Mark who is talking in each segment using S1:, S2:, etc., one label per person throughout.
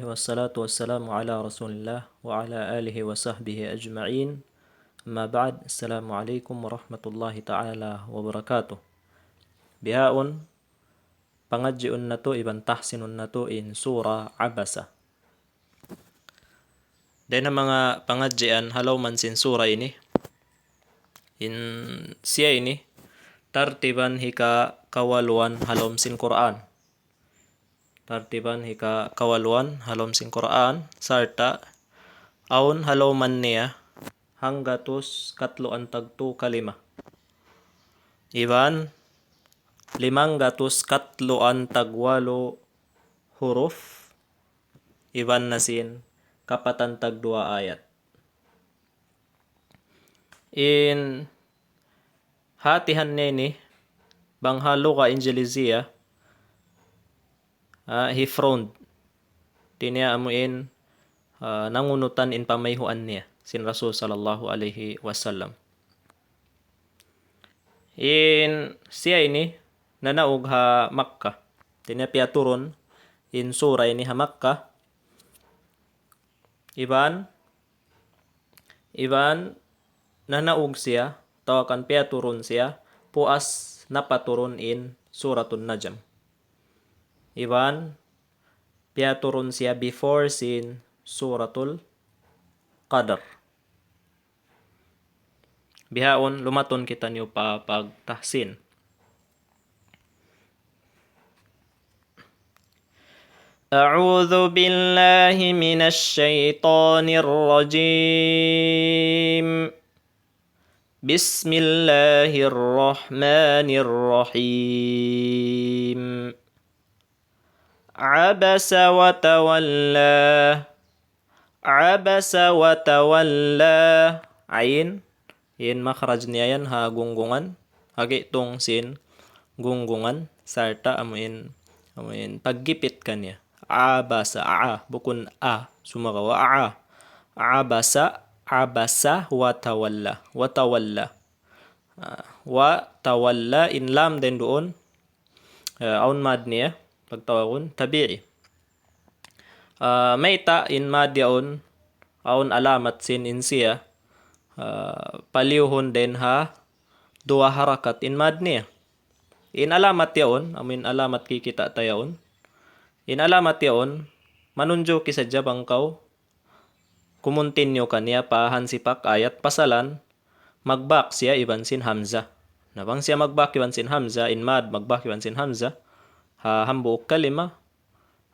S1: Wassalatu wassalamu ala rasulillah wa ala alihi wa sahbihi ajma'in. Amma ba'd, assalamualaikum warahmatullahi ta'ala wabarakatuh. Bihaun, pangadjiun na to, ibang tahsinun na to in Surah Abasa. Dahil na mga pangadjian, halaw man sin surah ini. In siya ini, tartiban hika kawaluan halom sin Quran. Tartiban hika kawaluan halom sin Quran, sarta aun halaw man niya hanggatus katlo ang tagto kalima. Iban, 503 ang tagwalo huruf. Iban na sin kapatan tagdua ayat. In hatihan nini, banghalo ka Injilizia, he frowned. Tinya amuin nangunutan in pamayhuan niya, sin Rasul sallallahu alaihi wasallam. In siya ini, nanaog ha Makkah. Tinya piaturon in surah ini ha Makkah. Iban, nanaog siya, tawakan piaturon siya, puas napaturon in Suratun Najm. Iban, piaturon siya before sin Suratul Qadr. Bihaon, lumaton kita niyo pa pagtahsin. أعوذ بالله من الشيطان الرجيم بسم الله الرحمن الرحيم عبس وتولى عبس وتولى عين in makhraj niya yan ha gunggungan hagi tong sin gunggungan sarta amuin paggipit kanya abasa bukun sumagawa abasa wa tawalla wa tawalla in lam din doon aun mad niya pagtawagin tabi'i mayta in mad yaon aun alamat sin in siya palihon din ha dua harakat in mad niya in alamat yaon alamat kikita tayaon in alamat yaon manunjo kisadya bangkaw kumuntinyo kanya pahan sipak ayat pasalan magbak siya iban sin hamza nabang siya magbak iban sin hamza in mad magbak iban sin hamza ha hambuok kalima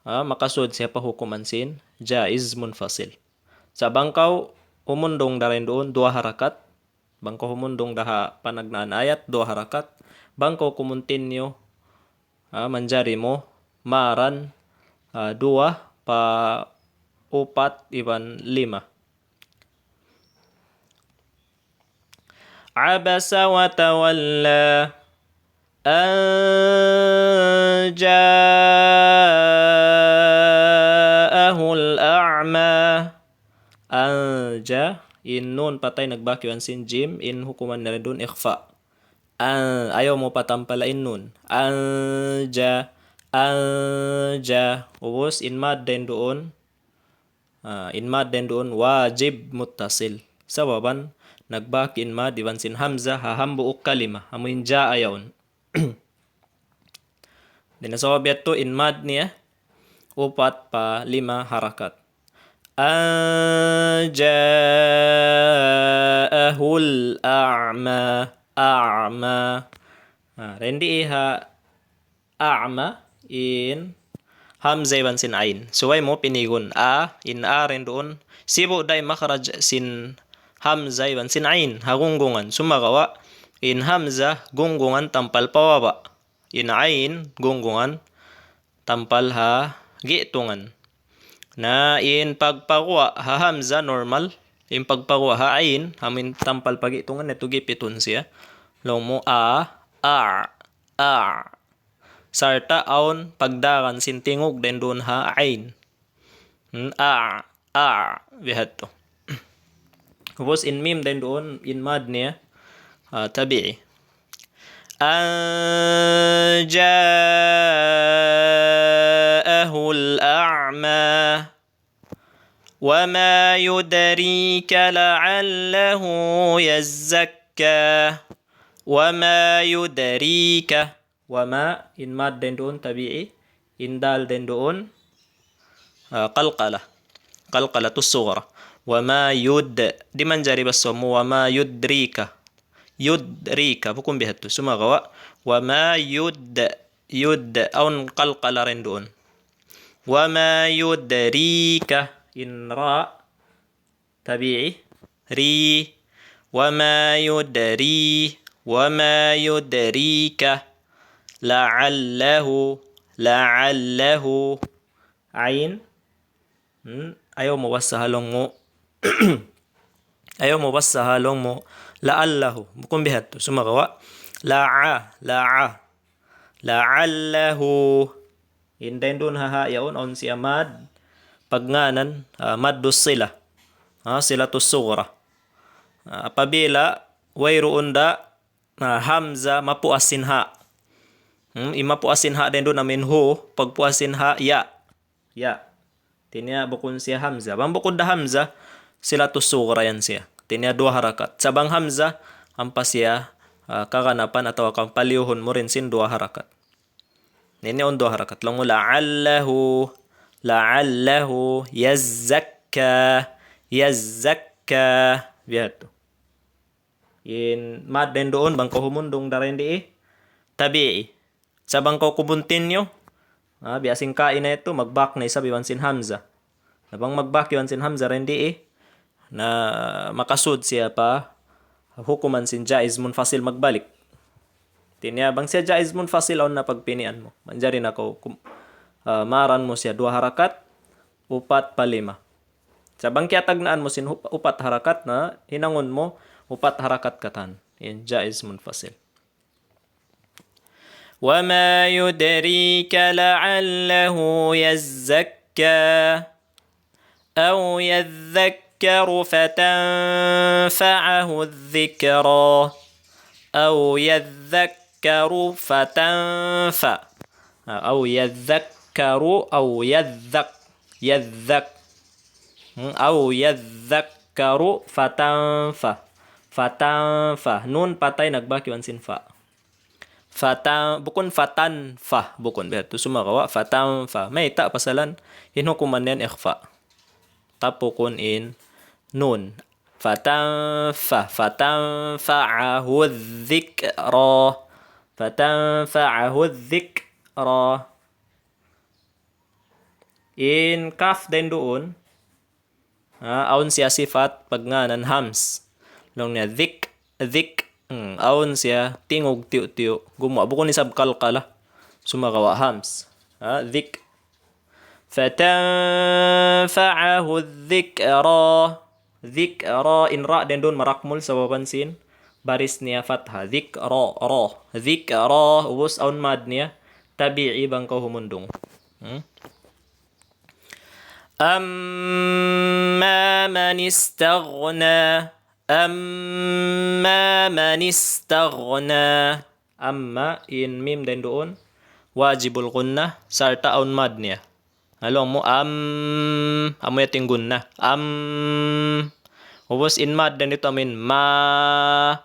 S1: makasud siya pahukuman sin jaiz munfasil sa bangkaw humundong darin doon dua harakat bangkaw humundong daha panagnaan ayat dua harakat bangkaw kumuntinyo manjari mo maran dua pa upat iban lima abasa wa tawalla an ja'ahu al-a'ma anja in nun patay nagbakyan sin jim in hukuman na rin dun ikhfa ayaw mo patampalain nun anja ubos in mad din doon wajib muttasil sababan nagbak in mad iban sin hamza hahambuok kalima amuin ja ayawn dinasawabiyat to in mad niya upat pa lima harakat ja'ahul a'ma rendi iha a'ma in hamza iban sin ain suway mo pinigon in rin doon sibo day makharaj sin hamza iban sin ain hagunggungan sumagawa in hamza gunggungan tampal pawaba in ain gunggungan tampal ha gitungan na in pagpagwa ha hamza normal in pagpagwa ha ain hamin tampal pagitungan neto gipitun siya long mo sarta aun pagdaran sin tingog den doon ha ain bihat to Tapos in mim din doon in mad niya tabi'i أن جاءه الأعمى وما يدريك لعله يزكى وما يدريك وما إن ماد دندون طبيعي إن دال دندون قلقلة الصغرى وما يد دي من جاري بس وما يدريك بكون بهتو سما غوا وما يد أو قلقلة رندون وما يدريك إن را طبيعي ري وما يدريك لعله عين ayaw mo basta halong mo la'allahu bukun bihat sumagawa la'allahu hindayin doon hahayaon on si amad pagnganan maddus sila sila tusura apabila wayroon da hamza mapuasin ha imapuasin ha din doon namin ho pagpuasin ha ya tinya bukun siya hamza bang bukod da hamza sila tusura yan siya tinya dua harakat sabang hamza ampa siya kaganapan atau kang palihon mo rin sin dua harakat nini on dua harakat lang mo la'allahu yazzakka bihat in mad den doon bang humundong darin di tabi'i sabang ko kubuntin nyo biasing kain na ito, mag-back na isa biwansin hamza. Nabang mag-back biwansin hamza rendi na makasud siya pa hukuman sin jaiz munfasil magbalik. Tinya bang siya jaiz munfasil on na pagpinian mo. Manjari na ko maran mo siya 2 harakat 4 pa 5. Sabang kiatagnaan mo sin 4 harakat na hinangon mo 4 harakat katan. In jaiz munfasil. وما يدريك لعله يزكى أو يذكر فتنفعه الذكرى أو يذكر فتنفع أو يذكر أو يذك أو يذكر فتنفع نون patay nagbaki wansin fa bukun fatan fa bukun beto sumagawa fatan fa may ta pasalan hinhukuman yan ikhfa tapukun in nun fatan fa'ahu dhikra in kaf din doon aun siya sifat pagnganan hams long niya dhik aun siya tingog tiyo gumawa bukon ni sabkalkala sumagawa hams dhik fatanfa'ahu dhikra in ra din doon marakmul sa babansin baris niya fatha dhikra ubos aun mad niya tabi'i bang humundong amma man istaghna أما من استغنى أما in mim din doon wajibul gunnah sarta aun mad niya halong mo amo yating gunnah ubos in mad din ito amin ma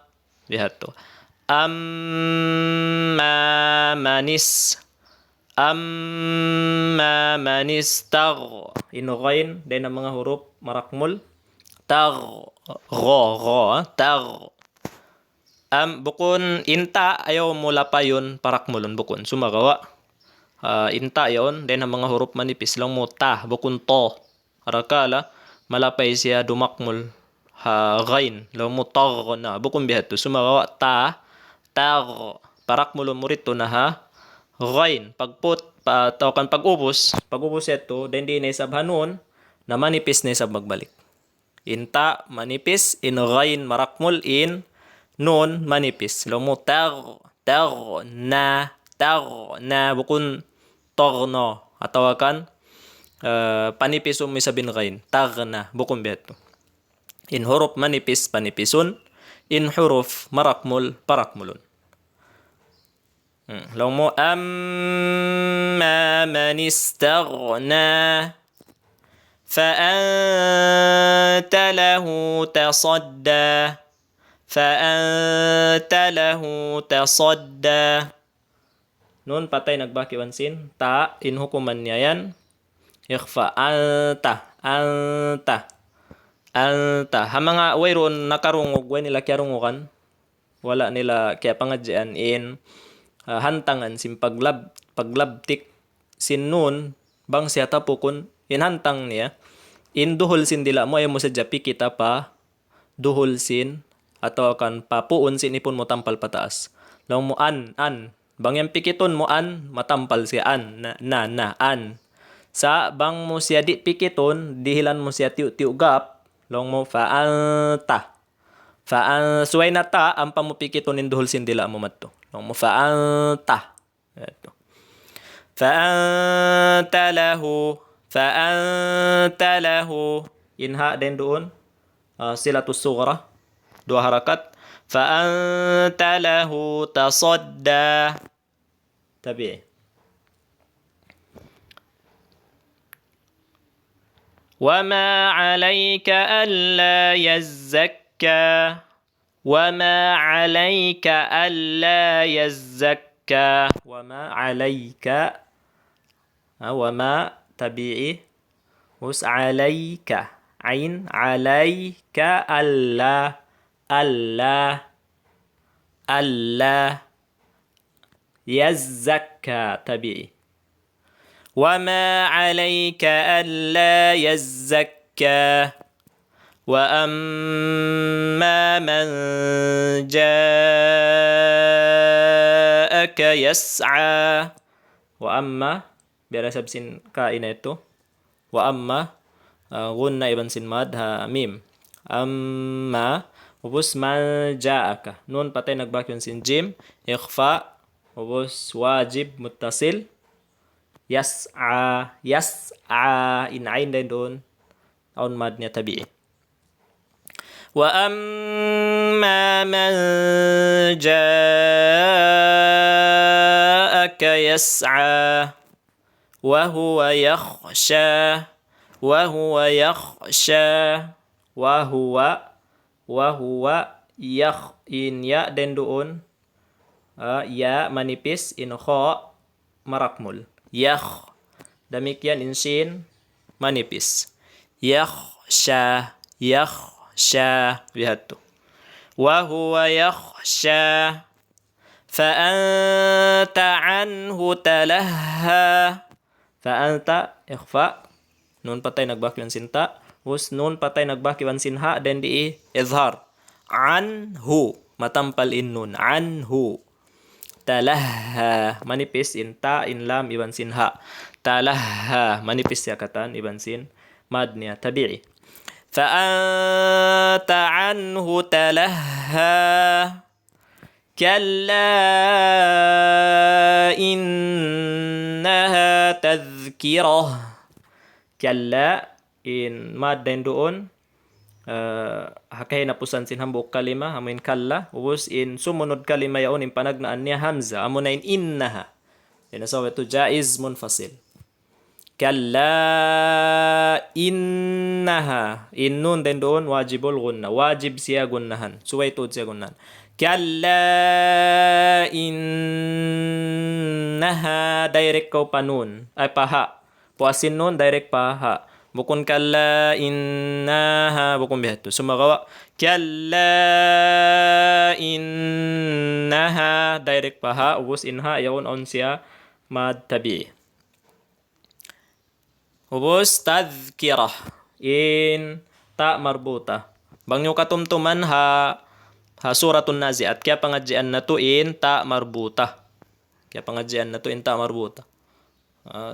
S1: lihat to amma manis in ghain din ang mga huruf marakmul tag bukun inta ayaw mula pa yun parakmulon bukun sumagawa inta yon then ang mga huruf manipis lang mo ta bukun to harakala malapay siya dumakmul ghain lang mo tag na bukun bihat to sumagawa tag parakmulon mo rito na ghain pagput tawakan pag-ubos ito then di na isabhanon na manipis na isab magbalik inta manipis in ghain marakmul in nun manipis lo mo tag na bukun tagno atawakan panipis may sabin ghain tag na bukun beto in huruf manipis panipisun in huruf marakmul parakmulun Long mo amma man istaghna فأنت له تصدى فأنت له تصدى Nun patay nagbaki wansin ta in hukuman niya yan ikhfa anta ha mga wayron nakarungog way nila kyarungukan wala nila kaya pangadyan in hantangan sin paglabtik sin nun bang siya tapukon in hantang niya in duhol sin dila mo ay mo sa japi kita pa duhol sin atau kan papuon sin ipon mo tampal pataas lang mo an bang yang pikiton mo an matampal siya an an sa bang mo siya di pikiton dihilan mo siya tiu gap long mo fa'alta suway na ta ang pamupikiton in duhol sin dila mo matto long mo fa'alta ito فأنت له إنها din doon silatus sughra dua harakat فأنت له تصدى tabi وما عليك ألا يزكى وما عليك ألا يزكى وما عليك وما tabi'i us alayka ain alayka alla yazzakka tabi'i وما عليك ألا يزكى وأما من جاءك يسعى وأما biara sabsin kain ito wa amma gunna iban sin mad ha mim amma ubus man ja'aka nun patay nagbakyon sin jim ikhfa ubus wajib muttasil yas'a in ain din doon aun mad niya tabi'i wa amma man ja'aka yas'a وهو يخشى وهو in ya dan doon ya manipis in kha marakmul demikian in sin manipis yakhsha lihat tuh wa huwa yakhsha fa anta anhu talahha Fa'anta ikhfa nun patay nagbaki wan sinta us nun patay nagbaki wan sinha then di izhar anhu matampal in nun anhu talahha manipis in ta in lam iban sinha talahha manipis ya katan iban sin mad niya tabi'i fa'anta anhu talahha كلا إنها تذكرة كلا in mad din doon hakay napusan sin hambuk kalima amin kalla ubus in sumunod kalima yaon in panagnaan niya hamza amo na in innaha so ito jaiz munfasil kalla innaha in nun din doon wajibul gunna wajib siya gunnahan suwaytud siya gunnahan Kalla innaha direct ko pa nun ay paha puasin nun direct paha bukun kalla innaha bukun bihat sumagawa kalla innaha direct paha ubus inha yaun on siya mad tabi ubus tadhkirah in ta marbuta bang yung katumtuman ha suratun naziat kaya pangadjian na to in ta marbuta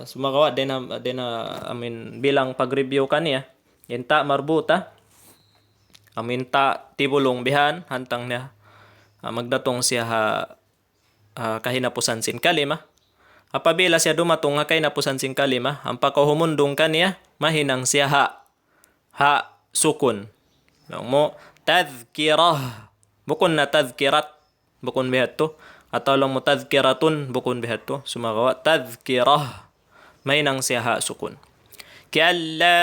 S1: sumagawa din amin bilang pag-review kaniya in ta marbuta amin ta tibulong bihan hantang niya magdatong siya kahinapusan sin kalima apabila siya dumatong kahinapusan sin kalima ang pakahumundong kaniya mahinang siya ha sukun mo tadhkirah bukun na tadhkirat bukun bihat to Atau lang mo tadhkiratun bukun bihat to. Sumagawa tadhkirah. May nang siya ha sukun. Kalla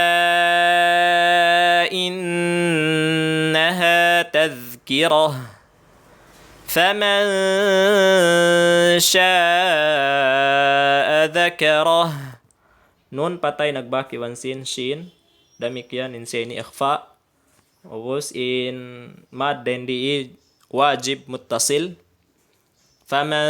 S1: innaha tadhkirah. فمن شاء ذكره nun patay nagbaki wansin shin damikian inseni ikhfa ubos in mad then di wajib muttasil faman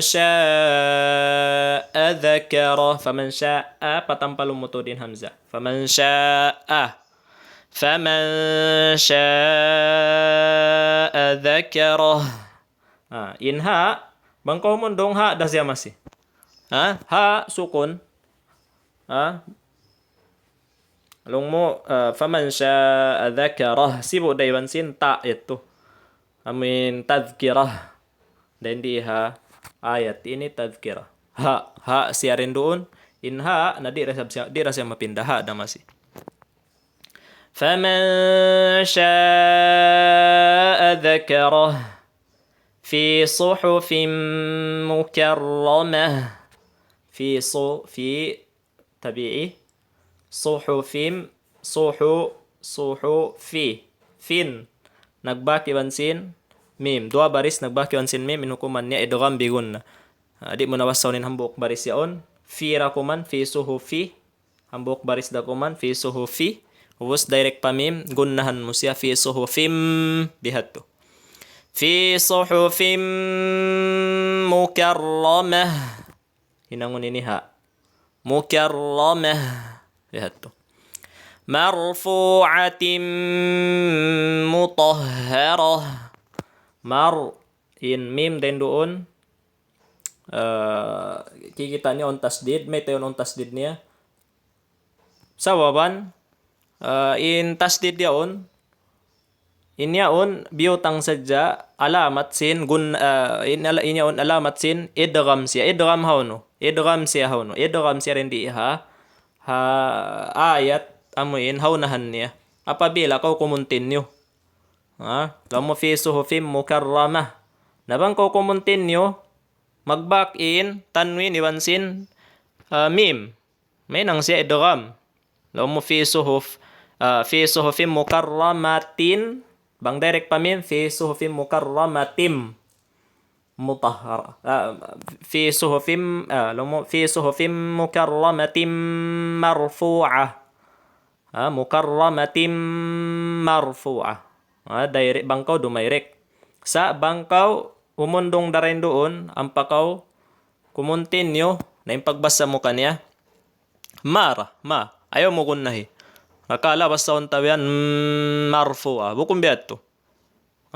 S1: syaa'a dzakara faman syaa'a patampalum muto din hamzah faman syaa'a dzakara in ha bangko mon dong ha dah siya masih ha sukun long mo faman syaa'a dzakarah sibo daywan sin ta itu tadhkirah dan di ha ayat ini tadhkirah ha siarin doon in ha na di rasa mapindah ha na masih faman syaa'a dzakarah fi suhufin mukarramah fi tabi'i suhufin fin nagbaki wansin mim dua baris nagbaki wansin mim inukuman niya idgham bigun di mo nawasawnin hambuk baris yaon fi rakuman fi suhufi hambuk baris dakuman fi suhufi ubos direct pa mim gunnahan mo siya fi suhufim bihat to fi suhufim mukarramah hinangon ini ha mukarramah lihat tuh marfu'atin mutahharah in mim dan doon kikita niya on tasdid may tayon on tasdid niya sawaban in tasdid yaon in yaon biyutang sadya alamat sin in yaon alamat sin idgham siya idgham hawno idgham siya rin di ha ayat amuin hawnahan niya apabila kau kumuntinyo lamo fi suhufim mukarramah nabang kau kumuntinyo mag-back in tanwin iwansin mim may nang siya idgham lamo fi suhufim mukarramatin bang direct pa mim fi suhufim mukarramatim mutahhara fi suhufim mukarramatin marfu'ah mukarramatin marfu'ah direct bangkaw dumayrek sa bangkaw umundong darain doon ang pakaw kumuntinyo na yung pagbasa mo kanya ma ayaw mo kunnahi akala basta untawian marfu'ah bukum biat to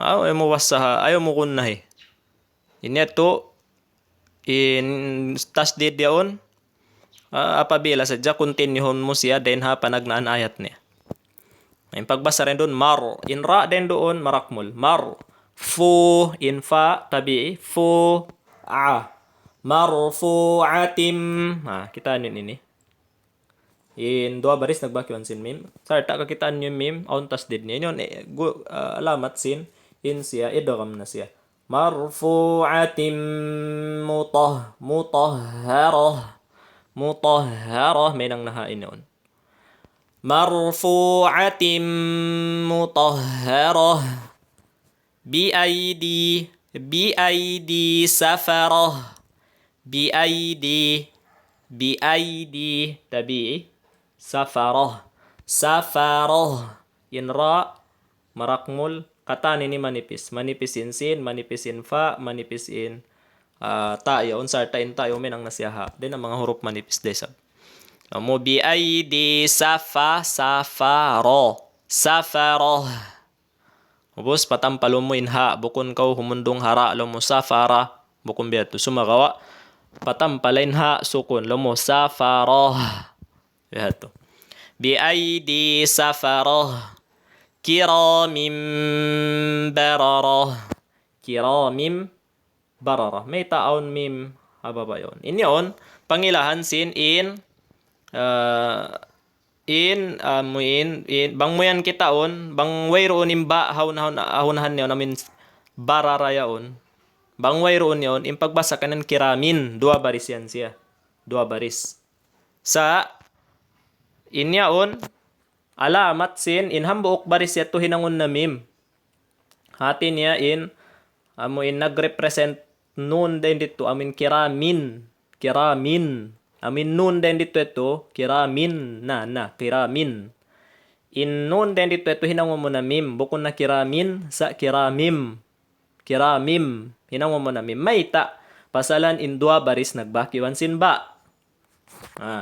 S1: ayaw mo basa ayaw mo kunnahi ineto in tasdid yaon apabila sadya continuehon mo siya then ha panagnaan ayat niya may pagbasa rin doon in ra din doon marakmul fu in fa tabi'i fu marfu'atim kita ini in dua baris nagbaki wansin mim sarta kakitaan yung mim on tasdid niya yun alamat sin in siya idgham na siya marfu'atin mutahharah may nang nahain noon marfu'atin mutahharah biaidi safarah biaidi tabi'i safarah in ra marakmul kata ini manipis in sin manipis in fa manipis in ta yaon sartain ta yaon ang nasiyaha din ang mga huruf manipis desab mo bi aidi safarah ubos patampalo mo in ha bukon kaw humundong hara lo mo safara bukon biato sumagawa patampalain ha sukun lo mo safarah biato bi aidi safarah kiramim bararah may taon mim hababa yon in yon pangilahan sin in bang moyan kitaon bang wayroon imba haunahan niyo namin barara yaon Bangway roon yun, impagbasa ka ng kiramin. 2 baris yan siya. 2 baris. Sa inyaon, alamat sin, inhambuok baris ya to hinangon na mim. Hati niya amo nagrepresent nun din dito, amin kiramin. Kiramin. Amin nun din dito ito, kiramin kiramin. In nun din dito ito hinangon mo na mim. Bukod na kiramin sa kiramim. Kiramim. Hinangon mo na mim. Mayta. Pasalan in 2 baris nagbakiwan sin ba.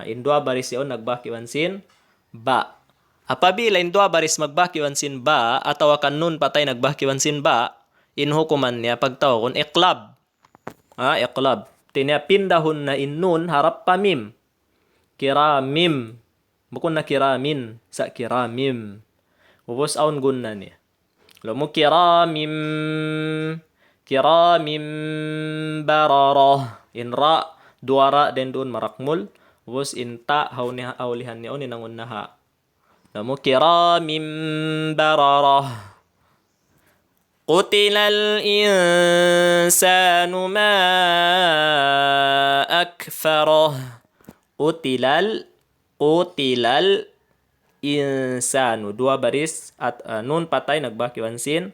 S1: In 2 baris yun nagbakiwan sin ba. Apabila in 2 baris magbakiwan sin ba, atawa kan nun patay nagbakiwan sin ba, in hukuman niya pagtawag kon iklab. Iklab. Tinya pindahon na in nun harap pa mim. Kiramim. Bukod na kiramin sa kiramim. Ubos aun gunna niya. Lamu kiramim bararah. In ra, 2 ra den doon marakmul. Ubos in ta haulihan niya ninangon na ha. Lamu kiramim bararah. Qutilal insanu ma akfarah. Qutilal insanu. 2 baris at nun patay nagbakiwan sin.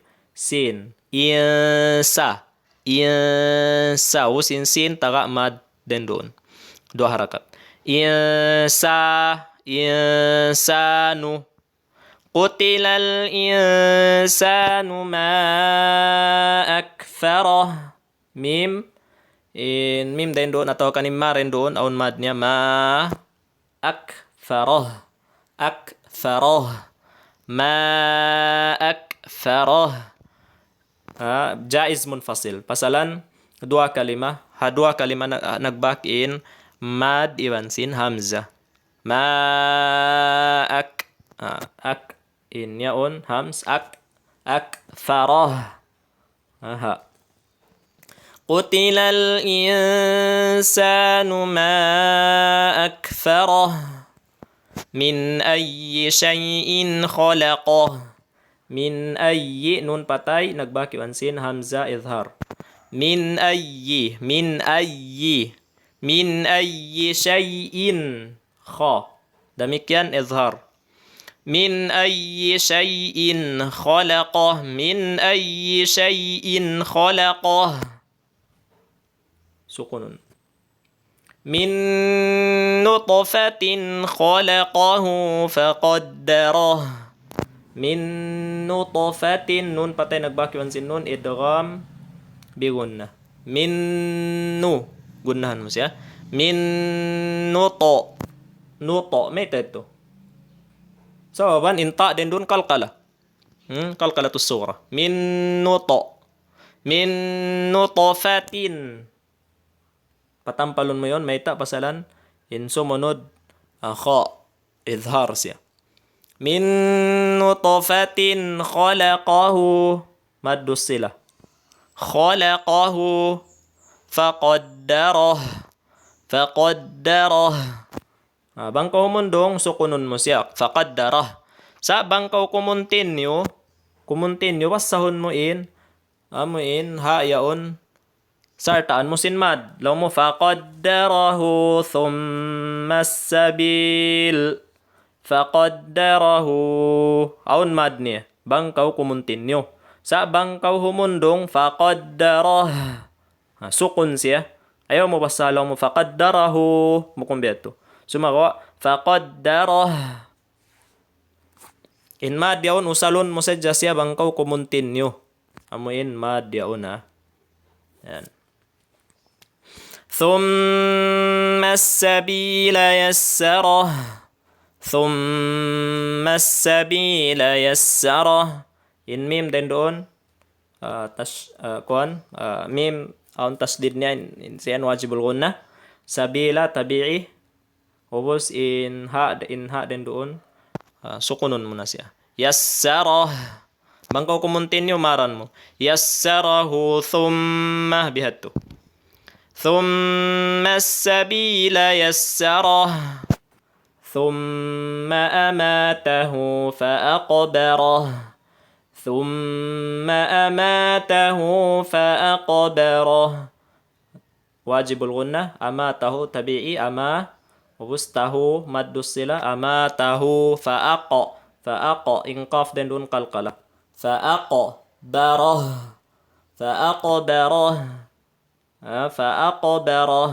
S1: Insa. Usin sin taga mad den doon. 2 harakat. Insanu. Qutilal insanu ma akfarah. Mim. In mim din doon atau kanim ma rin doon. Aun mad niya ma akfarah. Ma akfarah. Jaiz munfasil. Pasalan 2 kalima. 2 kalima nagbakin mad iwan sin hamzah. Ma in yaon hams akfarah. Qutilal insanu ma akfarah. Min ayyi syai'in khalaqah. Min ayyi nun patay nagbakiwan sin hamza izhar. Min ayyi syai'in demikian izhar. Min ayyi syai'in khalaqah. Min ayyi syai'in khalaqah. Sukunun. Min nutfatin khalaqahu faqaddarah. Min nutfatin nun patay nagbakiwan sin nun idgham bigunna. Min nu gunnahan mo siya. Min nuto may teto. So ban inta din dun kalkala. Kalkala tu surah. Min nutfatin. Patampalon mo yon, may ta pasalan in sumunod kha izhar siya. Min nutfatin khalaqahu maddus sila. Khalaqahu faqaddarah. Bangkaw mundong sukunun mo siya. Faqaddarah. Sa bangkaw kumuntinyo wasahon mo in ha yaon sartaan mo sin mad. Law mo faqaddarahu thumma sabil. Faqaddarahu aun mad niya. Bangkaw kumuntinyo. Sa bangkaw humundong faqaddarah. Sukun siya. Ayaw mo basa lang mo faqaddarahu mukumbeto. Sumawa faqaddarah. In mad yaon usalon mo sa siya bangkaw kumuntinyo. Amuin mad yaon ha. Yan. Thumma as-sabila yassarah. In mim din doon mim aun tasdid niya in siyan wajibul gunna. Sabila tabi'i. Ubos in ha din doon sukunun mo na siya. Yassarah. Bangkaw kumuntinyo maran mo. Yassarahu thumma bihatu. Thumma as-sabila yassarah. Thumma amatahu fa'aqbarah. ثم أماته فأقبره. واجب الغنة. أماته طبيعي. وسطه مد الصلة. أماته فأق إنقاف dan dun qalqalah. فأقبره فأقبره فأقبره.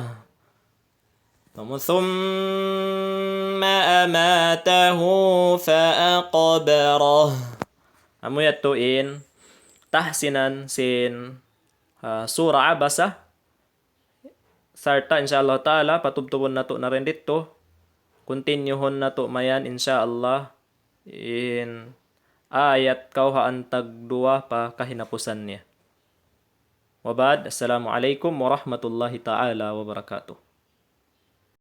S1: ثم أماته فأقبره. Amo yatuin tahsinan sin surah abasa sarta insyaallah taala patubtubon nato na rin dito. Continuehon nato mayan insyaallah in ayat kauhaan tag 2 pa kahinapusan niya. Wabad, assalamu alaikum warahmatullahi taala wabarakatuh.